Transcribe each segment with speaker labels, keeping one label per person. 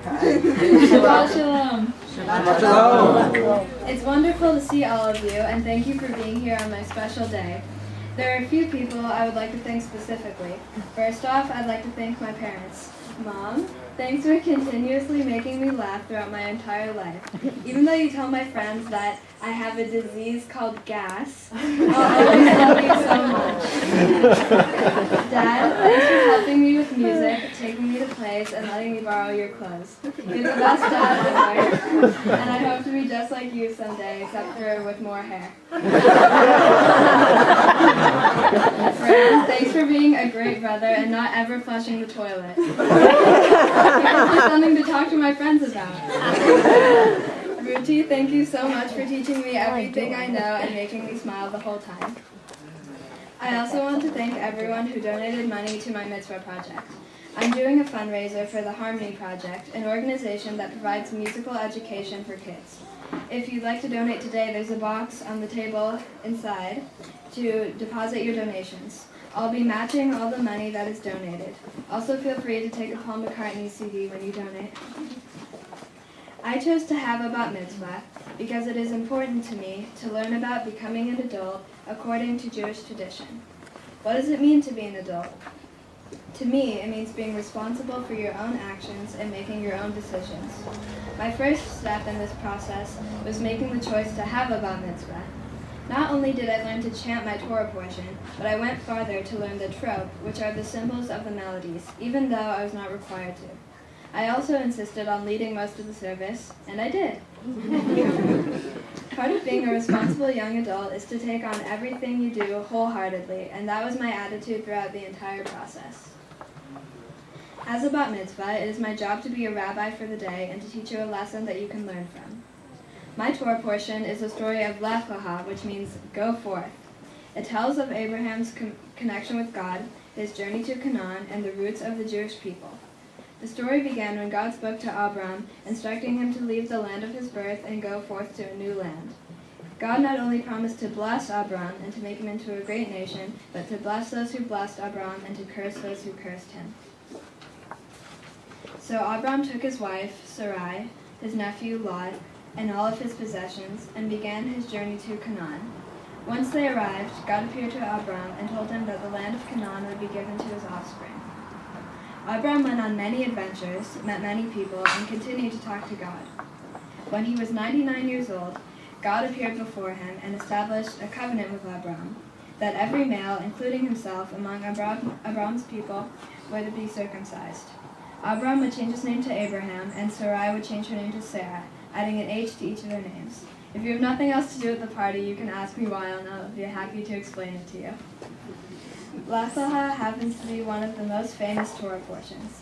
Speaker 1: Shabbat Shalom.
Speaker 2: Shabbat Shalom.
Speaker 3: It's wonderful to see all of you, and thank you for being here on my special day. There are a few people I would like to thank specifically. First off, I'd like to thank my parents. Mom, thanks for continuously making me laugh throughout my entire life. Even though you tell my friends that I have a disease called gas, I'll always love you so much. Dad, thanks for helping me with music, taking me to plays, and letting me borrow your clothes. You're the best dad ever, and I hope to be just like you someday, except for with more hair. Fran, thanks for being a great brother and not ever flushing the toilet. It's something to talk to my friends about. Ruti, thank you so much for teaching me everything I know and making me smile the whole time. I also want to thank everyone who donated money to my Mitzvah project. I'm doing a fundraiser for the Harmony Project, an organization that provides musical education for kids. If you'd like to donate today, there's a box on the table inside to deposit your donations. I'll be matching all the money that is donated. Also feel free to take a Paul McCartney CD when you donate. I chose to have a bat mitzvah because it is important to me to learn about becoming an adult according to Jewish tradition. What does it mean to be an adult? To me, it means being responsible for your own actions and making your own decisions. My first step in this process was making the choice to have a bat mitzvah. Not only did I learn to chant my Torah portion, but I went farther to learn the trope, which are the symbols of the melodies, even though I was not required to. I also insisted on leading most of the service, and I did. Part of being a responsible young adult is to take on everything you do wholeheartedly, and that was my attitude throughout the entire process. As a bat mitzvah, it is my job to be a rabbi for the day and to teach you a lesson that you can learn from. My Torah portion is a story of Lech Lecha, which means go forth. It tells of Abraham's connection with God, his journey to Canaan, and the roots of the Jewish people. The story began when God spoke to Abram, instructing him to leave the land of his birth and go forth to a new land. God not only promised to bless Abram and to make him into a great nation, but to bless those who blessed Abram and to curse those who cursed him. So Abram took his wife, Sarai, his nephew Lot, and all of his possessions, and began his journey to Canaan. Once they arrived, God appeared to Abram and told him that the land of Canaan would be given to his offspring. Abram went on many adventures, met many people, and continued to talk to God. When he was 99 years old, God appeared before him and established a covenant with Abram, that every male, including himself, among Abram's people would be circumcised. Abram would change his name to Abraham, and Sarai would change her name to Sarah, adding an H to each of their names. If you have nothing else to do at the party, you can ask me why, and I'll be happy to explain it to you. Lech Lecha happens to be one of the most famous Torah portions.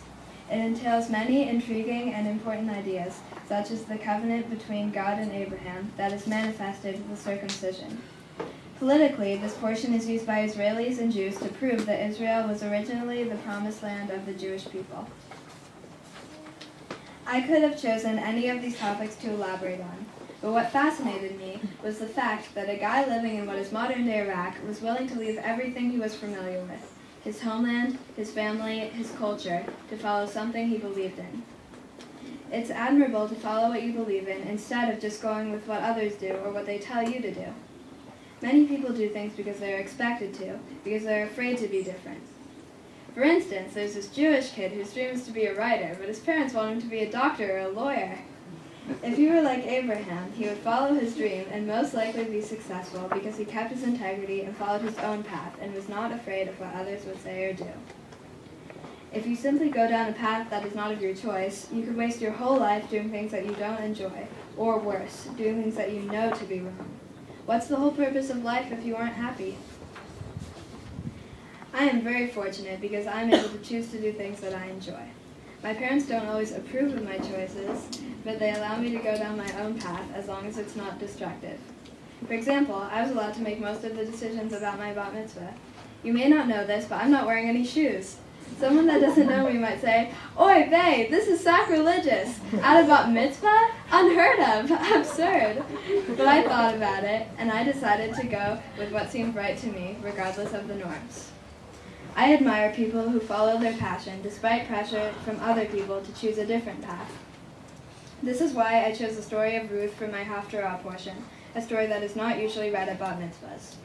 Speaker 3: It entails many intriguing and important ideas, such as the covenant between God and Abraham that is manifested with the circumcision. Politically, this portion is used by Israelis and Jews to prove that Israel was originally the promised land of the Jewish people. I could have chosen any of these topics to elaborate on, but what fascinated me was the fact that a guy living in what is modern-day Iraq was willing to leave everything he was familiar with, his homeland, his family, his culture, to follow something he believed in. It's admirable to follow what you believe in instead of just going with what others do or what they tell you to do. Many people do things because they are expected to, because they are afraid to be different. For instance, there's this Jewish kid whose dream is to be a writer, but his parents want him to be a doctor or a lawyer. If he were like Abraham, he would follow his dream and most likely be successful because he kept his integrity and followed his own path and was not afraid of what others would say or do. If you simply go down a path that is not of your choice, you could waste your whole life doing things that you don't enjoy, or worse, doing things that you know to be wrong. What's the whole purpose of life if you aren't happy? I am very fortunate because I'm able to choose to do things that I enjoy. My parents don't always approve of my choices, but they allow me to go down my own path as long as it's not destructive. For example, I was allowed to make most of the decisions about my bat mitzvah. You may not know this, but I'm not wearing any shoes. Someone that doesn't know me might say, "Oi, babe, this is sacrilegious. At a bat mitzvah? Unheard of. Absurd." But I thought about it, and I decided to go with what seemed right to me, regardless of the norms. I admire people who follow their passion despite pressure from other people to choose a different path. This is why I chose the story of Ruth for my Haftarah portion, a story that is not usually read at Bat Mitzvahs.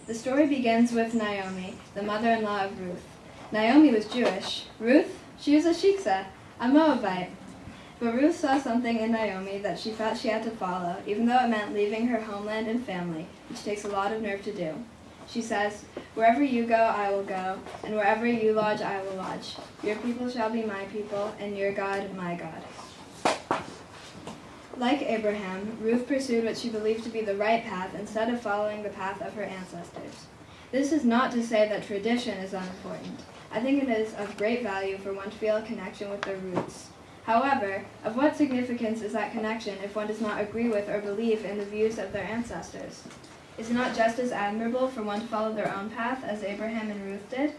Speaker 3: The story begins with Naomi, the mother-in-law of Ruth. Naomi was Jewish. Ruth, she was a Shiksa, a Moabite. But Ruth saw something in Naomi that she felt she had to follow, even though it meant leaving her homeland and family, which takes a lot of nerve to do. She says, "Wherever you go, I will go, and wherever you lodge, I will lodge. Your people shall be my people, and your God, my God." Like Abraham, Ruth pursued what she believed to be the right path instead of following the path of her ancestors. This is not to say that tradition is unimportant. I think it is of great value for one to feel a connection with their roots. However, of what significance is that connection if one does not agree with or believe in the views of their ancestors? Is it not just as admirable for one to follow their own path as Abraham and Ruth did?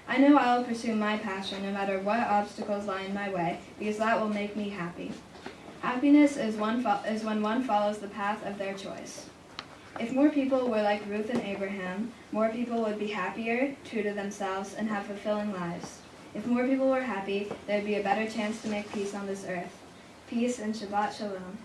Speaker 3: I know I will pursue my passion no matter what obstacles lie in my way, because that will make me happy. Happiness is when one follows the path of their choice. If more people were like Ruth and Abraham, more people would be happier, true to themselves, and have fulfilling lives. If more people were happy, there would be a better chance to make peace on this earth. Peace and Shabbat Shalom.